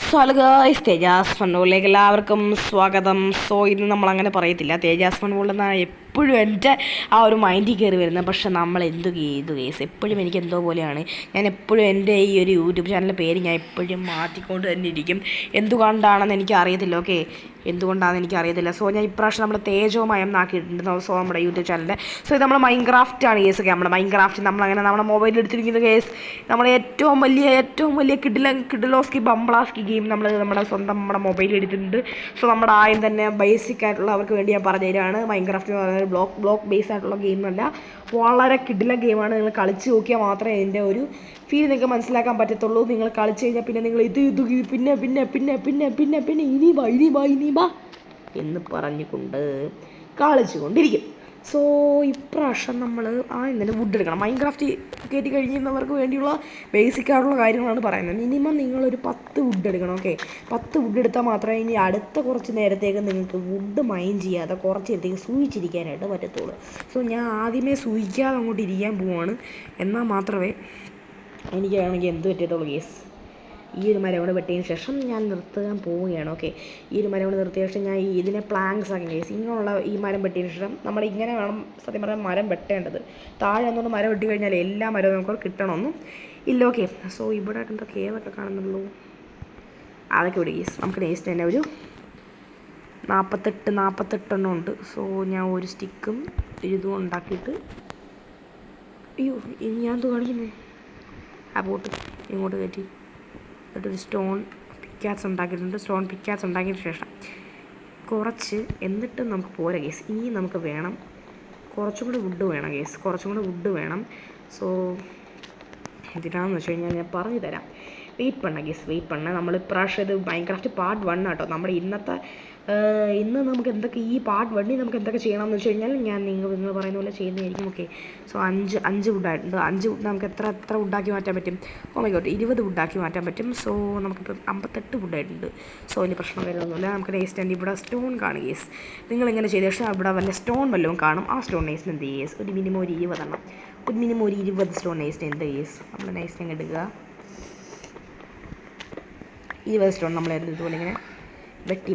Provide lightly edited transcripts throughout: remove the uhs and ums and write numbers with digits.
So hello guys, തേജാസ് ഫൺവേൾഡിലേക്ക് എല്ലാവർക്കും സ്വാഗതം. So ഇന്ന് നമ്മളങ്ങനെ പറയത്തില്ല, തേജാസ് ഫൺവേൾഡ് എന്നാണ് എപ്പോഴും എൻ്റെ ആ ഒരു മൈൻഡിൽ കയറി വരുന്നത്. പക്ഷെ നമ്മൾ എന്തു ചെയ്തു കേസ്, എപ്പോഴും എനിക്ക് എന്തോ പോലെയാണ്. ഞാൻ എപ്പോഴും എൻ്റെ ഈ ഒരു യൂട്യൂബ് ചാനലിൻ്റെ പേര് ഞാൻ എപ്പോഴും മാറ്റിക്കൊണ്ട് തന്നെ ഇരിക്കും. എന്തുകൊണ്ടാണെന്ന് എനിക്ക് അറിയത്തില്ല. ഓക്കെ, എന്തുകൊണ്ടാണെന്ന് എനിക്കറിയത്തില്ല. സോ ഞാൻ ഇപ്രാവശ്യം നമ്മൾ തേജോമയം എന്നാക്കിയിട്ടുണ്ട്. സോ നമ്മുടെ യൂട്യൂബ് ചാനലിൻ്റെ ഇത് നമ്മൾ മൈൻക്രാഫ്റ്റ് ആണ് കേസ്. ഒക്കെ നമ്മുടെ മൈൻക്രാഫ്റ്റ് നമ്മളങ്ങനെ നമ്മുടെ മൊബൈലിൽ എടുത്തിരിക്കുന്ന കേസ് നമ്മുടെ ഏറ്റവും വലിയ കിഡിലോസ്കി ബംബ്ലാസ്കി ഗെയിം നമ്മുടെ സ്വന്തം നമ്മുടെ മൊബൈലിൽ എടുത്തിട്ടുണ്ട്. സോ നമ്മുടെ ആദ്യം തന്നെ ബേസിക് ആയിട്ടുള്ള അവർക്ക് വേണ്ടി ഞാൻ പറഞ്ഞു തരികയാണ്. മൈൻക്രാഫ്റ്റ് എന്ന് പറയുന്നത് ബ്ലോക്ക് ബേസ് ആയിട്ടുള്ള ഗെയിമല്ല, വളരെ കിഡിലെ ഗെയിമാണ്. നിങ്ങൾ കളിച്ച് നോക്കിയാൽ മാത്രമേ ഇതിൻ്റെ ഒരു ഫീൽ നിങ്ങൾക്ക് മനസ്സിലാക്കാൻ പറ്റത്തുള്ളൂ. നിങ്ങൾ കളിച്ച് കഴിഞ്ഞാൽ പിന്നെ നിങ്ങൾ ഇത് പിന്നെ പിന്നെ പിന്നെ പിന്നെ പിന്നെ പിന്നെ ഇനി ബാ എന്ന് പറഞ്ഞുകൊണ്ട് കളിച്ചുകൊണ്ടിരിക്കും. സോ ഇപ്രാവശ്യം നമ്മൾ ഇന്നലെ വുഡ് എടുക്കണം. മൈൻക്രാഫ്റ്റ് കയറ്റി കഴിയുന്നവർക്ക് വേണ്ടിയുള്ള ബേസിക് ആയിട്ടുള്ള കാര്യങ്ങളാണ് പറയുന്നത്. മിനിമം നിങ്ങളൊരു 10 വുഡ് എടുക്കണം. ഓക്കെ, 10 വുഡ് എടുത്താൽ മാത്രമേ ഇനി അടുത്ത കുറച്ച് നേരത്തേക്ക് നിങ്ങൾക്ക് വുഡ് മൈൻ ചെയ്യാതെ കുറച്ച് നേരത്തേക്ക് സൂചിച്ചിരിക്കാനായിട്ട് പറ്റത്തുള്ളൂ. സോ ഞാൻ ആദ്യമേ സൂചിക്കാതെ അങ്ങോട്ട് ഇരിക്കാൻ പോവാണ്. എന്നാൽ മാത്രമേ എനിക്കാണെങ്കിൽ എന്ത് പറ്റത്തുള്ളൂ കേസ്. ഈ ഒരു മരം കൂടെ വെട്ടിയതിന് ശേഷം ഞാൻ നിർത്താൻ പോവുകയാണ്. ഓക്കെ, ഈ ഒരു മരം കൂടെ നിർത്തിയ ശേഷം ഞാൻ ഇതിനെ പ്ലാങ്ക്സ് ആക്കി കേസ്. ഇങ്ങനെയുള്ള ഈ മരം വെട്ടിയതിന് ശേഷം നമ്മൾ ഇങ്ങനെ വേണം സത്യം പറഞ്ഞാൽ മരം വെട്ടേണ്ടത്. താഴെ എന്തുകൊണ്ട് മരം വെട്ടി കഴിഞ്ഞാൽ എല്ലാ മരവും നമുക്ക് കിട്ടണമെന്നും ഇല്ല. ഓക്കെ, സോ ഇവിടെ എന്തോ കേവൊക്കെ കാണുന്നുള്ളൂ, അതൊക്കെ ഇവിടെ കേസ്. നമുക്ക് നെക്സ്റ്റ് തന്നെ ഒരു 48 ഉണ്ട്. സോ ഞാൻ ഒരു സ്റ്റിക്കും ഇതും ഉണ്ടാക്കിയിട്ട് ഞാൻ എന്ത് കാണിക്കുന്നത് ആ ബോട്ട് ഇങ്ങോട്ട് കയറ്റി എന്നിട്ടൊരു സ്റ്റോൺ പിക്കാസ് ഉണ്ടാക്കിയിട്ടുണ്ട്. സ്റ്റോൺ പിക്കാസ് ഉണ്ടാക്കിയതിന് ശേഷം എന്നിട്ട് നമുക്ക് പോരാ കേസ്. ഇനി നമുക്ക് വേണം കുറച്ചും കൂടെ വുഡ് വേണം കേസ്, കുറച്ചും കൂടെ വുഡ് വേണം. സോ എന്തിനാണെന്ന് വെച്ച് കഴിഞ്ഞാൽ ഞാൻ പറഞ്ഞു തരാം. വെയിറ്റ് പണ്ണ കേസ്, വെയിറ്റ് പണ്ണ. നമ്മൾ ഇപ്രാവശ്യം ഇത് മൈൻക്രാഫ്റ്റ് പാർട്ട് 1 കേട്ടോ. നമ്മുടെ ഇന്ന് നമുക്ക് എന്തൊക്കെ ഈ പാർട്ട് 1 നമുക്ക് എന്തൊക്കെ ചെയ്യണമെന്ന് വെച്ച് കഴിഞ്ഞാൽ ഞാൻ നിങ്ങൾ പറയുന്ന പോലെ ചെയ്യുന്നതായിരിക്കും. Okay, so 5 വുഡായിട്ടുണ്ട്. 5 വുഡ് നമുക്ക് എത്ര വുഡാക്കി മാറ്റാൻ പറ്റും? ഓ മൈ ഗോഡ്, 20 വുഡാക്കി മാറ്റാൻ പറ്റും. സോ നമുക്കിപ്പോൾ 58 വുഡായിട്ടുണ്ട്. സോ അതിന് പ്രശ്നം വരുന്നൊന്നുമില്ല. നമുക്ക് നെക്സ്റ്റ് തന്നെ ഇവിടെ സ്റ്റോൺ കാണും കേസ്. നിങ്ങളിങ്ങനെ ചെയ്ത ശേഷം അവിടെ വല്ല സ്റ്റോൺ വല്ലതും കാണും. ആ സ്റ്റോൺ നെക്സ്റ്റ് എന്ത് കേസ്, ഒരു മിനിമം ഒരു 20 സ്റ്റോൺ നെക്സ്റ്റ് എന്ത് കേസ് നമ്മൾ നെക്സ്റ്റ് അങ്ങ് എടുക്കുക. 20 സ്റ്റോൺ നമ്മൾ ഇതുപോലെ ഇങ്ങനെ വെട്ടി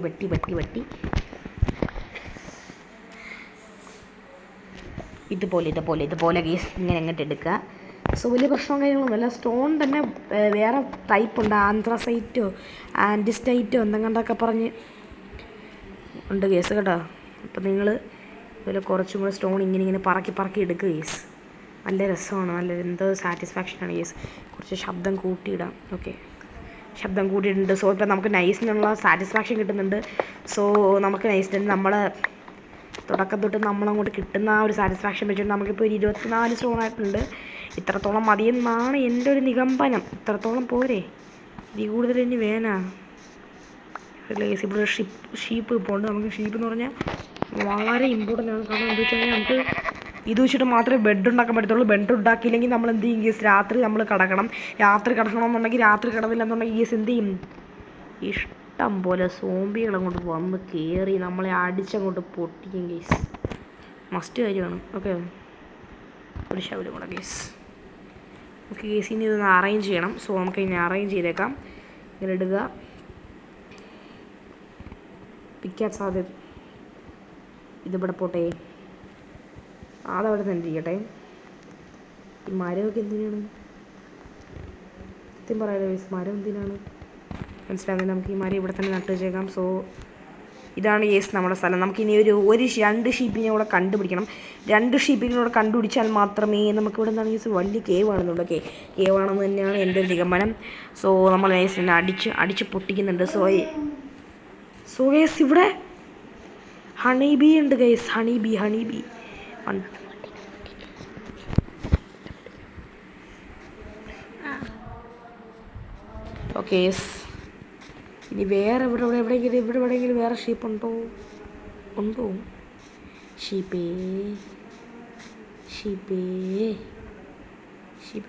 ഇതുപോലെ കേസ് ഇങ്ങനെ അങ്ങോട്ട് എടുക്കുക. സോ വലിയ പ്രശ്നവും കാര്യങ്ങളൊന്നുമില്ല. സ്റ്റോൺ തന്നെ വേറെ ടൈപ്പ് ഉണ്ട്, ആന്ത്രസൈറ്റോ ആൻറ്റിസ്റ്റൈറ്റോ എന്തെങ്കിലുമൊക്കെ പറഞ്ഞ് ഉണ്ട് കേസ് കേട്ടോ. അപ്പം നിങ്ങൾ ഇതുപോലെ കുറച്ചും കൂടെ സ്റ്റോൺ ഇങ്ങനെ പറക്കി എടുക്കുക കേസ്. നല്ല രസമാണ്, നല്ല എന്തോ സാറ്റിസ്ഫാക്ഷനാണ് കേസ്. കുറച്ച് ശബ്ദം കൂട്ടിയിടാം. ഓക്കെ, ശബ്ദം കൂട്ടിയിട്ടുണ്ട്. സോ ഇപ്പം നമുക്ക് നൈസിനുള്ള സാറ്റിസ്ഫാക്ഷൻ കിട്ടുന്നുണ്ട്. സോ നമുക്ക് നൈസിന് നമ്മളെ തുടക്കം തൊട്ട് നമ്മളങ്ങോട്ട് കിട്ടുന്ന ആ ഒരു സാറ്റിസ്ഫാക്ഷൻ വെച്ചിട്ട് നമുക്കിപ്പോൾ ഒരു 24 സ്റ്റോൺ ആയിട്ടുണ്ട്. ഇത്രത്തോളം മതിയെന്നാണ് എൻ്റെ ഒരു നിഗമനം. ഇത്രത്തോളം പോരെ, ഇതിൽ കൂടുതൽ ഇനി വേനാ. ഇവിടെ ഷീപ്പ് ഇപ്പോൾ ഉണ്ട്. നമുക്ക് ഷീപ്പ് എന്ന് പറഞ്ഞാൽ വളരെ ഇമ്പോർട്ടൻ്റ് ആണ്. കാരണം എന്താ വെച്ച് കഴിഞ്ഞാൽ നമുക്ക് ഇത് വെച്ചിട്ട് മാത്രമേ ബെഡ് ഉണ്ടാക്കാൻ പറ്റത്തുള്ളൂ. ബെഡ് ഉണ്ടാക്കിയില്ലെങ്കിൽ നമ്മൾ എന്ത് ചെയ്യും കേസ്, രാത്രി നമ്മൾ കിടക്കണം. രാത്രി കിടക്കണമെന്നുണ്ടെങ്കിൽ രാത്രി കിടന്നില്ലെന്നുണ്ടെങ്കിൽ കേസ് എന്ത് ചെയ്യും, ഇഷ്ടം പോലെ സോംബികളങ്ങോട്ട് വന്ന് കയറി നമ്മളെ അടിച്ചങ്ങോട്ട് പൊട്ടിക്കും കേസ്. മസ്റ്റ് കാര്യമാണ്. ഓക്കെ, ഒരു ശവലും കൂടെ കേസ്. ഓക്കെ കേസ്, ഇനി ഇതൊന്ന് അറേഞ്ച് ചെയ്യണം. സോ നമുക്ക് ഇനി അറേഞ്ച് ചെയ്തേക്കാം. ഇങ്ങനെ ഇടുക, പിക്കാൻ സാധ്യത ഇതിവിടെ പോട്ടെ, അതവിടെ തന്നെ ഇരിക്കട്ടെ. ഈ മരമൊക്കെ എന്തിനാണ് സത്യം പറയാലോ കേസ്, മരം എന്തിനാണ് മനസ്സിലാകുന്നത്. നമുക്ക് ഈ മരം ഇവിടെ തന്നെ നട്ട് വെച്ചേക്കാം. സോ ഇതാണ് കേസ് നമ്മുടെ സ്ഥലം. നമുക്കിനി ഒരു 2 ഷീപ്പിനെ കൂടെ കണ്ടുപിടിക്കണം. 2 ഷീപ്പിനെ കൂടെ കണ്ടുപിടിച്ചാൽ മാത്രമേ നമുക്കിവിടെ എന്താണ് കേസ് വലിയ കേവാണെന്നുണ്ട്. കേവാണെന്ന് തന്നെയാണ് എൻ്റെ ഒരു നിഗമനം. സോ നമ്മൾ കേസ് അടിച്ച് പൊട്ടിക്കുന്നുണ്ട്. സോ കേസ് ഇവിടെ ഹണി ബീ ഉണ്ട് കേസ്, ഹണി ബീ ഓക്കെ. ഇനി വേറെ എവിടെയെങ്കിലും വേറെ ഷീപ്പ് ഉണ്ടോ? ഷീപ്പേ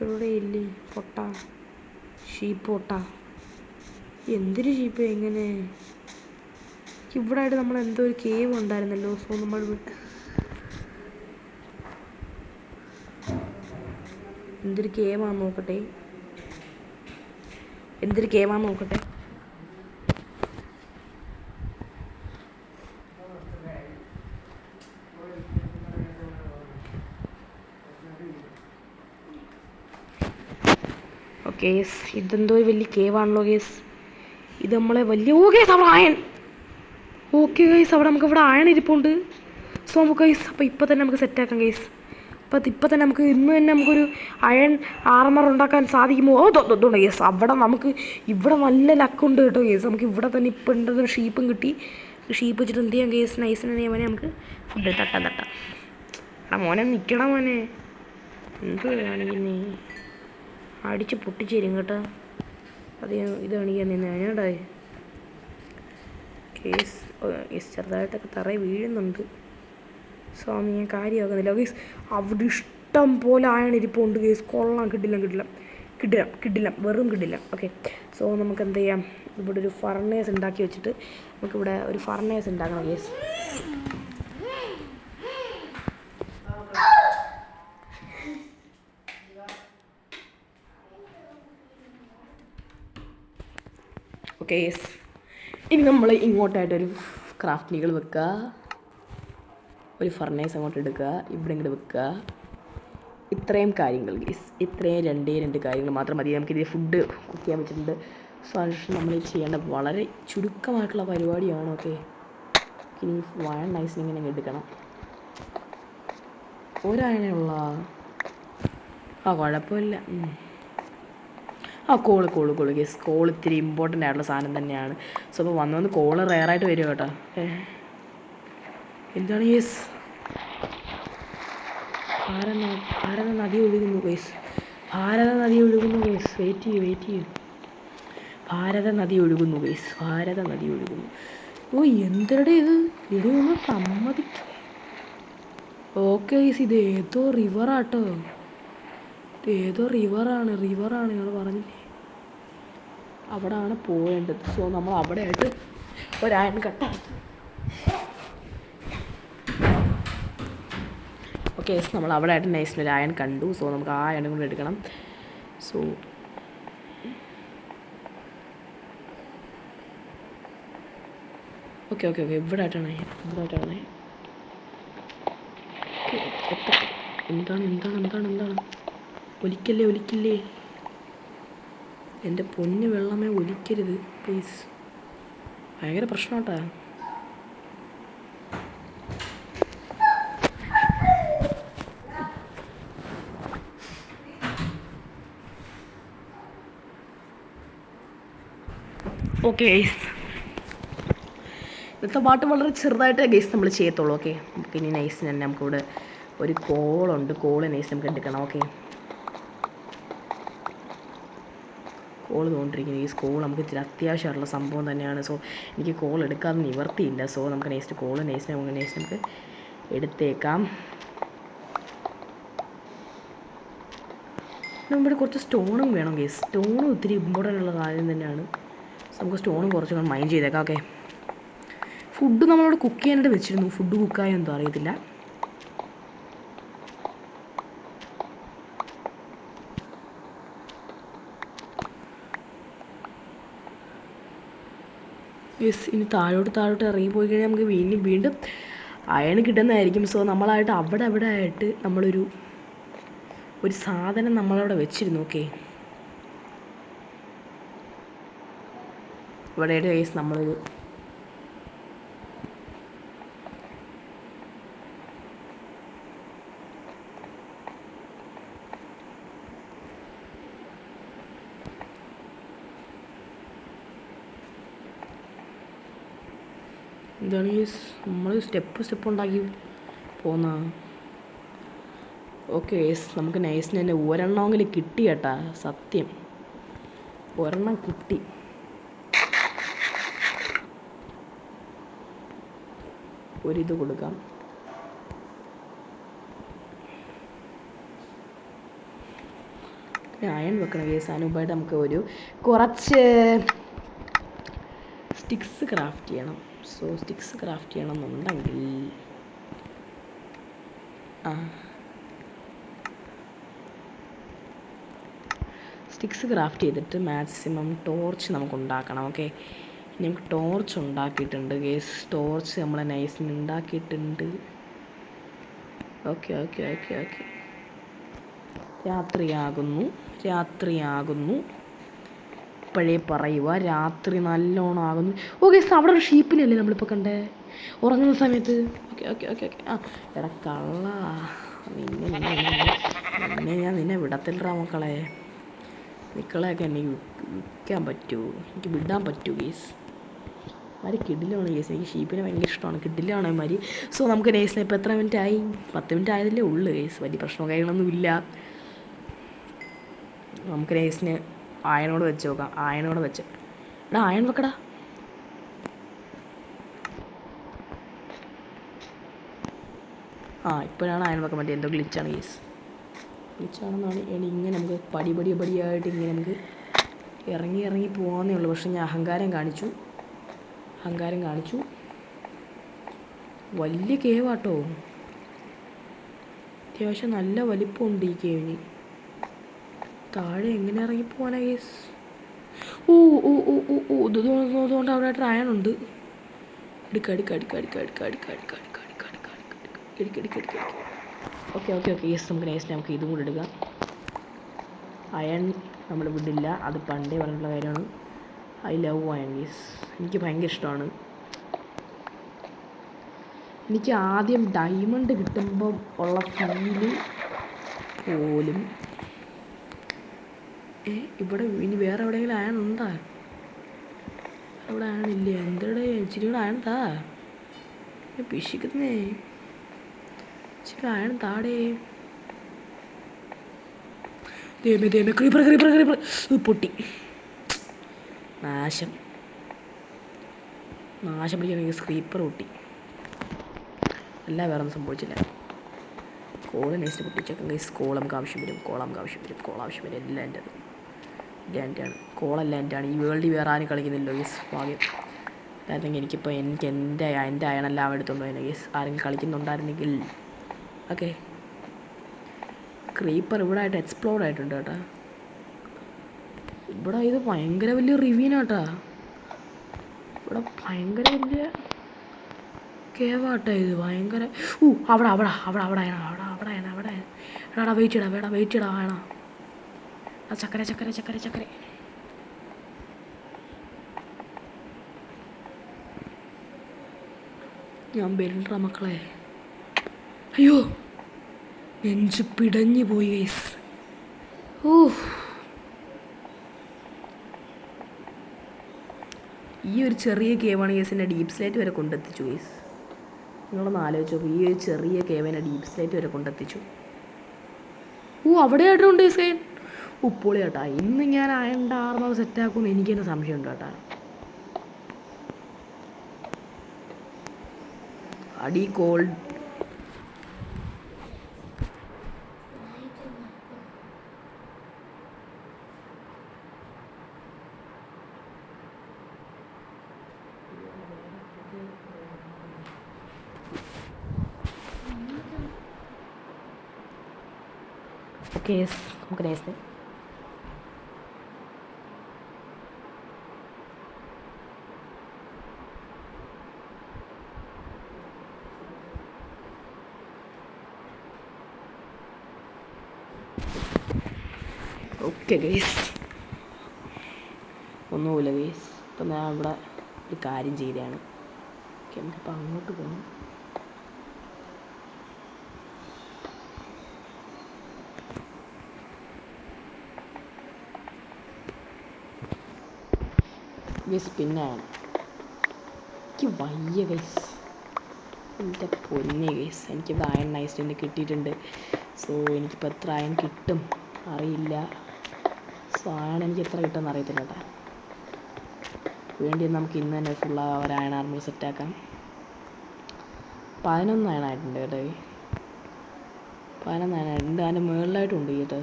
എവിടെ ഇല്ലേ? ഷീപ്പ് എന്തൊരു ഷീപ്പ് എങ്ങനെ ഇവിടെ ആയിട്ട് നമ്മൾ എന്തോ ഒരു കേവ് ഉണ്ടായിരുന്നല്ലോ. സോ നമ്മൾ എന്തൊരു കേവാന്ന് നോക്കട്ടെ. കേസ് ഇതെന്തോ ഒരു വലിയ കേവാണല്ലോ കേസ്. ഇത് നമ്മളെ വലിയ കേസ് അവിടെ അയൺ. ഓക്കെ കേസ് അവിടെ നമുക്ക് ഇവിടെ അയൺ ഇരിപ്പുണ്ട്. സോ നമുക്ക് കേസ് അപ്പോൾ ഇപ്പോൾ തന്നെ നമുക്ക് സെറ്റാക്കാം കേസ്. ഇപ്പം തന്നെ നമുക്ക് ഇന്ന് തന്നെ നമുക്കൊരു അയൺ ആർമർ ഉണ്ടാക്കാൻ സാധിക്കുമോ? തോന്നുന്നു കേസ്. അവിടെ നമുക്ക് ഇവിടെ നല്ല ലക്കുണ്ട് കേട്ടോ കേസ്. നമുക്ക് ഇവിടെ തന്നെ ഇപ്പം ഉണ്ടെന്നൊരു ഷീപ്പും കിട്ടി. ഷീപ്പ് വെച്ചിട്ട് എന്ത് ചെയ്യാം കേസ്? നൈസിനെ മോനെ നമുക്ക് ഫുഡ് തട്ടാം. എടാ മോനെ നിൽക്കണം മോനെ. എന്ത് കാണിക്കുന്നേ? അടിച്ച് പൊട്ടിച്ചേരും കേട്ടോ. അത് ഇത് കാണിക്കാൻ നിന്ന് ഞാനടാ കേസ്. ചെറുതായിട്ടൊക്കെ തറയിൽ വീഴുന്നുണ്ട്. സോ അന്ന് ഞാൻ കാര്യമാക്കുന്നില്ല കേസ്. അവിടെ ഇഷ്ടം പോലെ ആയണിരിപ്പുണ്ട് കേസ്. കൊള്ളാം. കിടിലം വെറും കിടിലം. ഓക്കെ, സോ നമുക്ക് എന്ത് ചെയ്യാം? ഇവിടെ ഒരു ഫർണേസ് ഉണ്ടാക്കി വെച്ചിട്ട് നമുക്കിവിടെ ഒരു ഫർണേസ് ഉണ്ടാക്കണം കേസ്. Okay yes. ഇനി നമ്മൾ ഇങ്ങോട്ടായിട്ടൊരു ക്രാഫ്റ്റിനുകൾ വെക്കുക. ഒരു ഫർണേസ് അങ്ങോട്ട് എടുക്കുക. ഇവിടെ ഇങ്ങോട്ട് വെക്കുക. ഇത്രയും കാര്യങ്ങൾ ഗീസ്. ഇത്രയും രണ്ട് കാര്യങ്ങൾ മാത്രം മതി. നമുക്കിത് ഫുഡ് കുക്ക് ചെയ്യാൻ പറ്റുന്നുണ്ട്. സോ അതിനുശേഷം നമ്മൾ ചെയ്യേണ്ട വളരെ ചുരുക്കമായിട്ടുള്ള പരിപാടിയാണ്. ഓക്കെ, ഇനി വാഴ നൈസിന് ഇങ്ങനെ എടുക്കണം. ഒരായനുള്ള കുഴപ്പമില്ല. കോള് ഗീസ്. കോൾ ഇത്തിരി ഇമ്പോർട്ടൻ്റ് ആയിട്ടുള്ള സാധനം തന്നെയാണ്. സോ അപ്പോൾ വന്ന് കോള് റെയറായിട്ട് വരും കേട്ടോ. എന്താണ് യെസ്? ഭാരത നദി ഒഴുകുന്നു ഗൈസ്. വെയിറ്റ് ചെയ്യൂ. ഭാരത നദി ഒഴുകുന്നു ഗൈസ്. ഓ എന്തടെ ഇത്? ഇവിടെ ഒന്ന് സമ്മതിച്ചു. ഓക്കെ ഗൈസ്, ഇത് ഏതോ റിവറാട്ടോ. റിവറാണ് നിങ്ങൾ പറഞ്ഞില്ലേ? അവിടെയാണ് പോകേണ്ടത്. സോ നമ്മൾ അവിടെ ആയിട്ട് ഒരയൺ കട്ടാക്കി. ഓക്കെ, നമ്മൾ അവിടെ ആയിട്ട് നൈസിനൊരു അയൺ കണ്ടു. സോ നമുക്ക് ആ അയൺ കൂടെ എടുക്കണം. സോ ഓക്കെ ഇവിടെ ആയിട്ടാണ്. എന്താണ് ഒലിക്കല്ലേ. എൻ്റെ പൊന്ന് വെള്ളമേ ഒലിക്കരുത് പ്ലീസ്. ഭയങ്കര പ്രശ്നമാട്ടാ. ഓക്കെ ഗൈസ്, ഇന്നത്തെ പാട്ട് വളരെ ചെറുതായിട്ട് ഗൈസ് നമ്മൾ ചെയ്യത്തുള്ളൂ. ഓക്കെ, നമുക്ക് ഇനി നൈസിന് തന്നെ നമുക്കിവിടെ ഒരു കോളുണ്ട്. കോള് നൈസ് നമുക്ക് എടുക്കണം. ഓക്കെ, കോൾ തോണ്ടിരിക്കുന്നത് ഈ കോൾ നമുക്ക് ഇത്തിരി അത്യാവശ്യമായിട്ടുള്ള സംഭവം തന്നെയാണ്. സോ എനിക്ക് കോൾ എടുക്കാതെ നിവർത്തിയില്ല. സോ നമുക്ക് നെക്സ്റ്റ് കോൾ നമുക്ക് എടുത്തേക്കാം. നമ്മുടെ കുറച്ച് സ്റ്റോണും വേണം കേസ്. സ്റ്റോണും ഒത്തിരി ഇമ്പോർട്ടൻ്റ് ഉള്ള കാര്യം തന്നെയാണ്. സോ നമുക്ക് സ്റ്റോണും കുറച്ച് മൈൻഡ് ചെയ്തേക്കാം. ഓക്കെ, ഫുഡ് നമ്മളോട് കുക്ക് ചെയ്യാനായിട്ട് വെച്ചിരുന്നു. ഫുഡ് കുക്കായോ എന്തോ അറിയത്തില്ല. യെസ്, ഇനി താഴോട്ട് ഇറങ്ങി പോയി കഴിഞ്ഞാൽ നമുക്ക് വീണ്ടും അയൺ കിട്ടുന്നതായിരിക്കും. സോ നമ്മളായിട്ട് അവിടെ ആയിട്ട് നമ്മളൊരു സാധനം നമ്മളവിടെ വെച്ചിരുന്നു. ഓക്കെ, ഇവിടെ കേസ് നമ്മളൊരു എന്താണ് നമ്മൾ സ്റ്റെപ്പ് ഉണ്ടാക്കി പോന്ന. ഓക്കെ, നമുക്ക് നൈസിന് തന്നെ ഒരെണ്ണമെങ്കിലും കിട്ടി കേട്ടാ. സത്യം ഒരെണ്ണം കിട്ടി. ഒരിത് കൊടുക്കാം. അയൺ വെക്കണം കേസ്. അതിനുമ്പായിട്ട് നമുക്ക് കുറച്ച് സ്റ്റിക്സ് ക്രാഫ്റ്റ് ചെയ്യണം. സോ സ്റ്റിക്സ് ക്രാഫ്റ്റ് ചെയ്യണമെന്നുണ്ടെങ്കിൽ സ്റ്റിക്സ് ക്രാഫ്റ്റ് ചെയ്തിട്ട് മാക്സിമം ടോർച്ച് നമുക്ക് ഉണ്ടാക്കണം. ഓക്കെ, നമുക്ക് ടോർച്ച് ഉണ്ടാക്കിയിട്ടുണ്ട് കേസ്. ടോർച്ച് നമ്മളെ നൈസിന് ഉണ്ടാക്കിയിട്ടുണ്ട്. ഓക്കെ രാത്രിയാകുന്നു, രാത്രിയാകുന്നു. ഇപ്പോഴേ പറയുക, രാത്രി നല്ലോണം ആകുന്നു. ഓക്കെ, അവിടെ ഒരു ഷീപ്പിനല്ലേ നമ്മളിപ്പോൾ കണ്ടേ ഉറങ്ങുന്ന സമയത്ത്? Okay okay okay okay. ആ എടാ കള്ള, നിന്നെ വിടത്തില്ലടാ മക്കളെ. നിക്കളെയൊക്കെ എനിക്ക് വിൽക്കാൻ പറ്റുമോ? എനിക്ക് വിടാൻ പറ്റുമോ ഗേസ്? മാതിരി കിഡിലാണ് ഗേസ്. എനിക്ക് ഷീപ്പിനെ ഭയങ്കര ഇഷ്ടമാണ്, കിഡിലാണ് മാതിരി. സോ നമുക്ക് നേഴ്സിന് ഇപ്പോൾ എത്ര മിനിറ്റ് ആയി? 10 മിനിറ്റ് ആയതല്ലേ ഉള്ളൂ ഗേസ്. വലിയ പ്രശ്നമോ കാര്യങ്ങളൊന്നും ഇല്ല. നമുക്ക് നേഴ്സിന് ആയനോട് വെച്ച് നോക്കാം. ആയനോട് വെച്ച് എടാ ആയൻ വെക്കടാ. ഇപ്പോഴാണ് ആയൻ വെക്കാൻ പറ്റിയത്. എന്തോ ഗ്ലിച്ചാണ് ഗേസ്. ഗ്ലിച്ചാണെന്നാണ് ഇങ്ങനെ നമുക്ക് പടിയായിട്ട് ഇങ്ങനെ നമുക്ക് ഇറങ്ങി പോകാമെന്നേ ഉള്ളൂ. പക്ഷെ ഞാൻ അഹങ്കാരം കാണിച്ചു. വലിയ കേവാട്ടോ, അത്യാവശ്യം നല്ല വലിപ്പമുണ്ട് ഈ കേവിന്. താഴെ എങ്ങനെ ഇറങ്ങിപ്പോവാനാ ഗേസ്? ഇതുകൊണ്ട് അവിടെ ട്രയനുണ്ട്. ഓക്കെ യെസ്, നമുക്ക് നേഴ്സിനെ നമുക്ക് ഇതും കൂടെ എടുക്കാം. അയൺ നമ്മൾ വിടില്ല, അത് പണ്ടേ പറഞ്ഞിട്ടുള്ള കാര്യമാണ്. I love iron guys. എനിക്ക് ഭയങ്കര ഇഷ്ടമാണ്. എനിക്ക് ആദ്യം ഡയമണ്ട് കിട്ടുമ്പോൾ ഉള്ള ഫീല് പോലും ഇവിടെ ഇനി വേറെ എവിടെയെങ്കിലും അയൺ ഉണ്ടാ? അവിടെ അയണില്ലേ? എന്തെടെ ഇച്ചിരി കൂടെ അയൺ താ. പിശിക്കുന്നേ, ഇച്ചിരി അയൺ താടേ. ദൈവമേ ക്രീപ്പർ പൊട്ടി. നാശം പിടിക്കണമെങ്കിൽ ക്രീപ്പർ പൊട്ടി. അല്ല വേറെ ഒന്നും സംഭവിച്ചില്ല. കോള് നേഴ്സിന് പൊട്ടിച്ചേക്കാം ഗൈസ്. കോൾ നമുക്ക് ആവശ്യം വരും. എല്ലാം എൻ്റെയാണ്. കോളല്ല എൻ്റെയാണ്. ഈ വേൾഡിൽ വേറെ ആരും കളിക്കുന്നില്ലോ ഗൈസ്. ഭാഗ്യം. അതായിരുന്നെങ്കിൽ എനിക്കിപ്പോൾ എൻ്റെ അയണെല്ലാം എടുത്തുകൊണ്ട് പോയത് ഗൈസ്. ആരെങ്കിലും കളിക്കുന്നുണ്ടായിരുന്നെങ്കിൽ. ഓക്കെ, ക്രീപ്പർ ഇവിടെ ആയിട്ട് എക്സ്പ്ലോഡ് ആയിട്ടുണ്ട് കേട്ടോ. ഇവിടെ ഇത് ഭയങ്കര വലിയ റിവ്യൂനാട്ടാ. ഇവിടെ ഭയങ്കര വലിയ കേവാട്ടാ ഇത്. ഭയങ്കര അവിടെ എടാ വെയിറ്റ് ചെയ്യടാ വേണം. ചക്കര ഞാൻ വരണ്ടാ മക്കളെ. അയ്യോ, നെഞ്ച് പിടഞ്ഞു പോയി ഗൈസ്. ഈ ഒരു ചെറിയ കേവാണ് ഗൈസ് എന്നെ ഡീപ്പ് സ്ലേറ്റ് വരെ കൊണ്ടെത്തിച്ചു ഗൈസ്. നിങ്ങളൊന്ന് ആലോചിച്ച് നോക്കും, ഈ ഒരു ചെറിയ കേവിനെ ഡീപ്പ് സ്ലേറ്റ് വരെ കൊണ്ടെത്തിച്ചു. അവിടെ ആയിട്ടുണ്ട് ഗൈസ്. പൊളി കേട്ടാ. ഇന്ന് ഞാൻ അയണ്ട ആർമർ സെറ്റാക്കുമെന്ന് എനിക്ക് തന്നെ സംശയമുണ്ട് കേട്ടാ. അടി കോൾഡ്. ഓക്കെ നമുക്ക് നേഴ്സിന് ഓക്കെ ഗൈസ്, ഒന്നുമില്ല ഗൈസ്. ഇപ്പം ഞാൻ ഇവിടെ ഒരു കാര്യം ചെയ്തതാണ്. ഓക്കെ, നമുക്കിപ്പോൾ അങ്ങോട്ട് പോകണം. ഗൈസ് പിന്നെയാണ് എനിക്ക് വയ്യ ഗൈസ്. എൻ്റെ പൊന്നെ ഗൈസ്, എനിക്കിപ്പോൾ അയൺ നൈസ്റ്റിൻ്റെ കിട്ടിയിട്ടുണ്ട്. സോ എനിക്കിപ്പോൾ എത്ര അയൺ കിട്ടും അറിയില്ല. സോ അയൺ എനിക്ക് എത്ര കിട്ടുമെന്ന് അറിയത്തില്ല കേട്ടോ. വേണ്ടി നമുക്ക് ഇന്ന് തന്നെ ഫുൾ ഒരു അയൺ ആർമർ സെറ്റാക്കാം. 11 അയണായിട്ടുണ്ട് കേട്ടോ. 11 അയണായിട്ടുണ്ട്. അതിൻ്റെ മുകളിലായിട്ടുണ്ട് കേട്ടോ.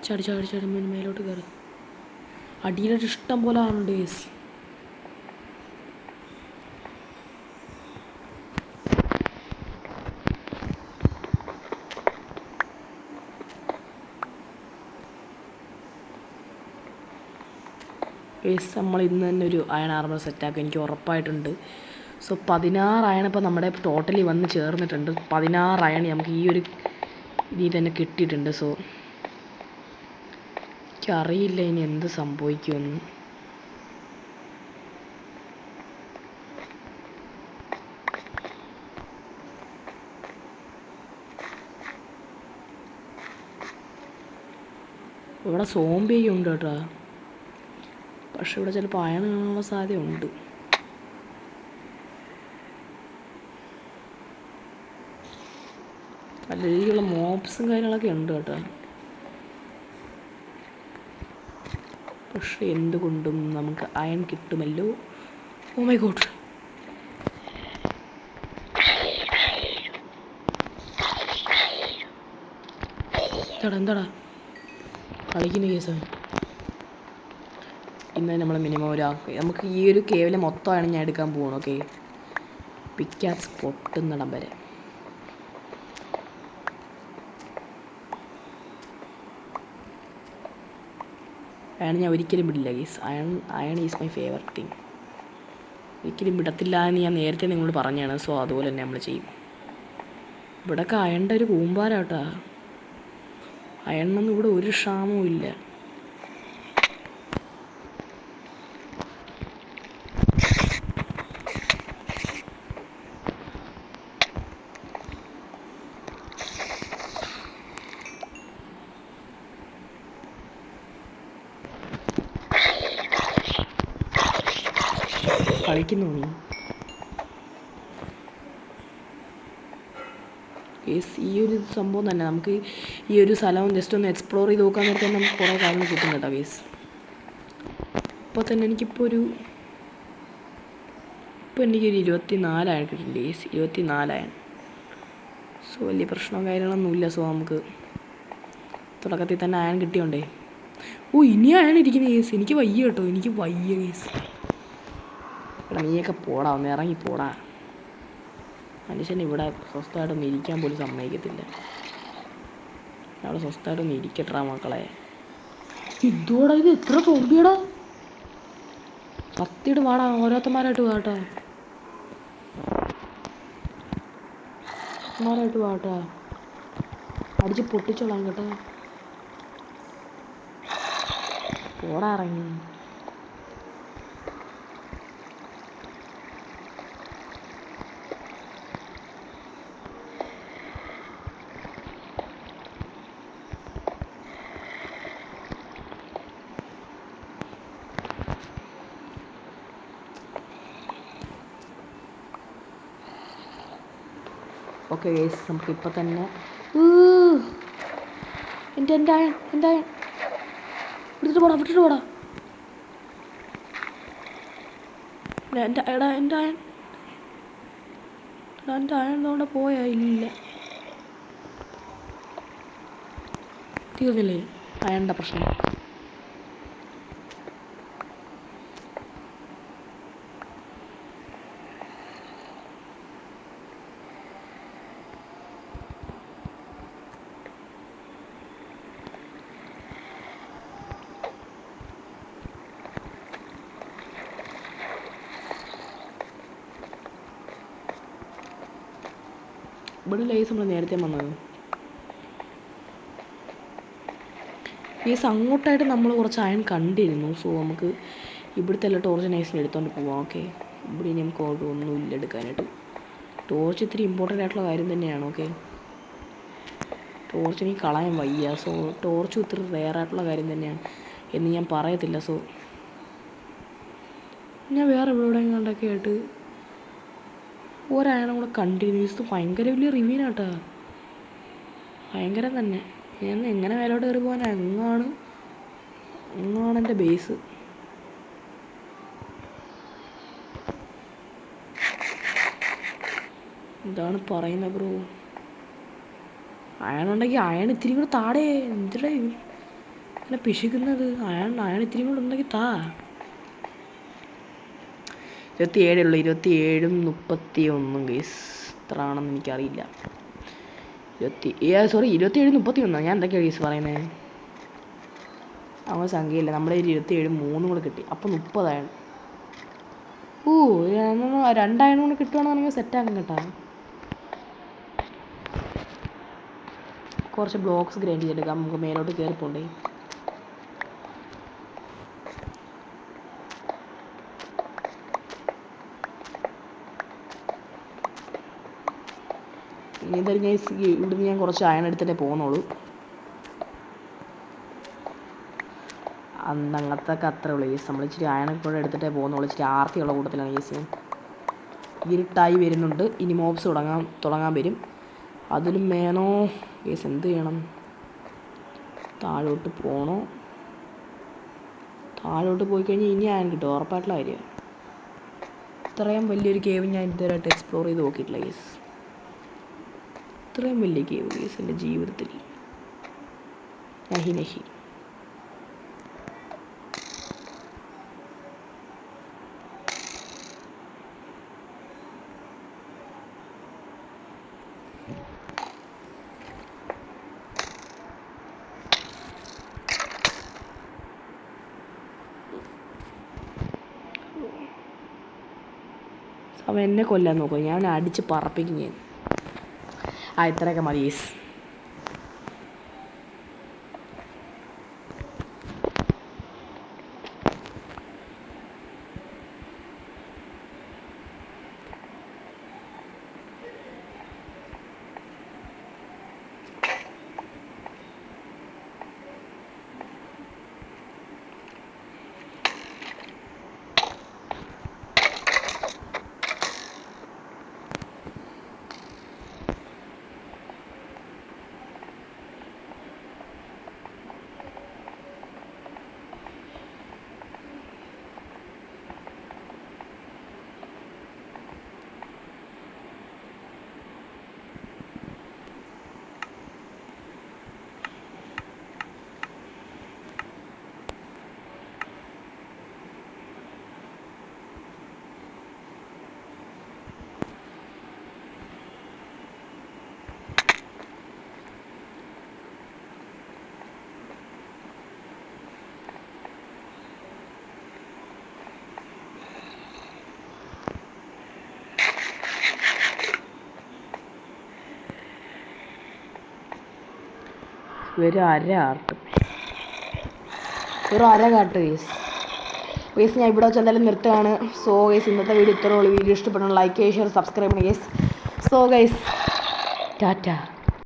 ചാടി മേലോട്ട് കയറി. അടിയിലോട്ട് ഇഷ്ടം പോലെ ആണുണ്ട് ഗൈസ്. നമ്മൾ ഇന്ന് തന്നെ ഒരു അയൺ ആർമർ സെറ്റാക്കും, എനിക്ക് ഉറപ്പായിട്ടുണ്ട്. സോ 16 അയൺ ഇപ്പോൾ നമ്മുടെ ടോട്ടലി വന്ന് ചേർന്നിട്ടുണ്ട്. 16 അയൺ നമുക്ക് ഈ ഒരു ഇതിൽ തന്നെ കിട്ടിയിട്ടുണ്ട്. സോ എനിക്കറിയില്ല ഇനി എന്ത് സംഭവിക്കുമെന്ന്. ഇവിടെ സോംബിയൊക്കെ ഉണ്ട് കേട്ടോ. പക്ഷെ ഇവിടെ ചിലപ്പോൾ അയൺ കാണാനുള്ള സാധ്യതയുണ്ട്. നല്ല രീതിയിലുള്ള മോബ്സും കാര്യങ്ങളൊക്കെ ഉണ്ട് കേട്ടോ. പക്ഷെ എന്തുകൊണ്ടും നമുക്ക് അയൺ കിട്ടുമല്ലോ. ഓ മൈ ഗോഡ്, എന്താടാ കളിക്കുന്ന കേസാണ്. ഇന്ന് നമ്മൾ മിനിമം നമുക്ക് ഈ ഒരു കേവലം മൊത്തമാണ് ഞാൻ എടുക്കാൻ പോകണം. ഓക്കെ, പിക്കാക്സ് പൊട്ടുന്നിടം വരെ. അയൺ ഞാൻ ഒരിക്കലും വിടില്ല guys. Iron is my favourite thing. ഒരിക്കലും വിടത്തില്ല എന്ന് ഞാൻ നേരത്തെ നിങ്ങളോട് പറഞ്ഞാണ്. സോ അതുപോലെ തന്നെ നമ്മൾ ചെയ്യും. ഇവിടെയൊക്കെ അയണിൻ്റെ ഒരു കൂമ്പാരാട്ടാ. അയണ്ണൊന്നും ഇവിടെ ഒരു ക്ഷാമവും ഇല്ല. കളിക്കുന്നു നീ. ഈ ഒരു സംഭവം തന്നെ നമുക്ക് ഈ ഒരു സ്ഥലം ജസ്റ്റ് ഒന്ന് എക്സ്പ്ലോർ ചെയ്ത് നോക്കാൻ നേരത്തെ നമുക്ക് കുറേ കാര്യങ്ങൾ കിട്ടും കേട്ടോ ഗേസ്. ഇപ്പോൾ തന്നെ എനിക്കൊരു 24 അയൺ കിട്ടിയിട്ടുണ്ട് ഗേസ്. 24 അയൺ. സോ വലിയ പ്രശ്നവും കാര്യങ്ങളൊന്നുമില്ല. സോ നമുക്ക് തുടക്കത്തിൽ തന്നെ അയൺ കിട്ടിയോണ്ടേ. ഓ ഇനി അയൺ ഇരിക്കുന്ന കേസ്. എനിക്ക് വയ്യ കേട്ടോ, എനിക്ക് വയ്യ കേസ്. നീയൊക്കെ പോടാ, ഒന്ന് ഇറങ്ങി പോടാ. മനുഷ്യൻ ഇവിടെ സ്വസ്ഥമായിട്ടൊന്നും ഇരിക്കാൻ പോലും സമ്മതിക്കത്തില്ല. അവിടെ സ്വസ്ഥമായിട്ടൊന്നും ഇരിക്കട്ടാ മക്കളെ. ഇതോടെ ഇത് എത്ര സോംബിയടാ. കത്തിയിട്ട് വാടാ, ഓരോരുത്തന്മാരായിട്ട് വാട്ടാ, വാട്ടാ, അടിച്ച് പൊട്ടിച്ചോളാം കേട്ടോ. പോടാ ഇറങ്ങി. ഓക്കെ ഗേസ്, നമുക്കിപ്പോൾ തന്നെ എൻ്റെ അയൺ വിട്ടിട്ട് പോടാ എൻ്റെ അയൺ അവിടെ പോയാ ഇല്ല, തീർന്നില്ലേ അയണിൻ്റെ പ്രശ്നം. ഇവിടെ ലൈസ് നമ്മൾ നേരത്തെ വന്നത് ലൈസ് അങ്ങോട്ടായിട്ട് നമ്മൾ കുറച്ച് അയൺ കണ്ടിരുന്നു. സോ നമുക്ക് ഇവിടുത്തെ എല്ലാ ടോർച്ച് നൈസിന് എടുത്തുകൊണ്ട് പോവാം. ഓക്കെ, ഇവിടെ ഇനി നമുക്ക് ഒന്നുമില്ല എടുക്കാനായിട്ട്. ടോർച്ച് ഇത്തിരി ഇമ്പോർട്ടൻ്റ് ആയിട്ടുള്ള കാര്യം തന്നെയാണ്. ഓക്കെ, ടോർച്ച് എനിക്ക് കളയാൻ വയ്യ. സോ ടോർച്ച് ഇത്തിരി റെയർ ആയിട്ടുള്ള കാര്യം തന്നെയാണ് എന്ന് ഞാൻ പറയത്തില്ല. സോ ഞാൻ വേറെ എവിടെയെങ്കിലും കണ്ടൊക്കെ ആയിട്ട് ഒരായണം കൂടെ കണ്ടിരുന്നു. ഇത് ഭയങ്കര വലിയ റിവ്യൂനാട്ടാ, ഭയങ്കരം തന്നെ. ഞാൻ എങ്ങനെ മേലോട്ട് കയറി പോകാൻ? അങ്ങാണ് എൻ്റെ ബേസ്. എന്താണ് പറയുന്നത് ബ്രോ? അയണുണ്ടെങ്കിൽ അയൺ ഇത്തിരി കൂടെ താടേ. എന്തിനാ ഇങ്ങനെ പിശിക്കുന്നത്? അയൺ ഇത്തിരി കൂടെ ഉണ്ടെങ്കിൽ താ. 27 ഉള്ളു. 27ഉം 31 ഗേസ്. എത്ര ആണെന്ന് എനിക്കറിയില്ല. 27 31. ഞാൻ എന്തൊക്കെയാണ് ഗേസ് പറയുന്നത്? അങ്ങനെ സംഖ്യയില്ല. നമ്മുടെ 27 3 കൂടെ കിട്ടി. അപ്പോൾ 30 ആണ്. ഓ 2 കൊണ്ട് കിട്ടുവാണെന്നുണ്ടെങ്കിൽ സെറ്റാക്കും കേട്ടോ. കുറച്ച് ബ്ലോക്സ് ഗ്രൈൻഡ് ചെയ്തെടുക്കാം, നമുക്ക് മേലോട്ട് കയറി പോണ്ടേ. ഇനി എന്തായാലും ഇവിടുന്ന് ഞാൻ കുറച്ച് അയൺ എടുത്തിട്ടേ പോകുന്നുള്ളൂ. അങ്ങനത്തൊക്കെ അത്രേ ഉള്ളൂ കേസ്. നമ്മൾ ഇച്ചിരി അയണൊക്കെ കൂടെ എടുത്തിട്ടേ പോകുന്നുള്ളൂ. ഇച്ചിരി ആർത്തിയുള്ള കൂട്ടത്തിലാണ് കേസ്. ഇരുട്ടായി വരുന്നുണ്ട്, ഇനി മോബ്സ് തുടങ്ങാൻ വരും. അതിലും വേണോ കേസ്? എന്ത് ചെയ്യണം? താഴോട്ട് പോകണോ? താഴോട്ട് പോയി കഴിഞ്ഞാൽ ഇനി അയൺ കിട്ടും, ഉറപ്പായിട്ടുള്ള കാര്യമാണ്. ഇത്രയും വലിയൊരു കേവ് ഞാൻ ഇതുവരെയായിട്ട് എക്സ്പ്ലോർ ചെയ്ത് നോക്കിയിട്ടില്ല കേസ്. ഇത്രയും വലിയ കേവ് കേസ് എൻ്റെ ജീവിതത്തിൽ നഹി. അവൻ എന്നെ കൊല്ലാൻ നോക്കും, ഞാൻ അടിച്ച് പറപ്പിക്കും ഞാൻ. ഇത്രയൊക്കെ മതി യേസ്. ഒരു അര കാട്ട് ഗൈസ്. ഞാൻ ഇവിടെ വെച്ച് എന്തായാലും നിർത്തുകയാണ്. സോ ഗൈസ്, ഇന്നത്തെ വീഡിയോ ഇത്രേ ഉള്ളൂ. വീഡിയോ ഇഷ്ടപ്പെടണം, ലൈക്ക് ചെയ്യുക, ഷെയർ, സബ്സ്ക്രൈബ് ചെയ്യണം ഗൈസ്. So guys, Tata.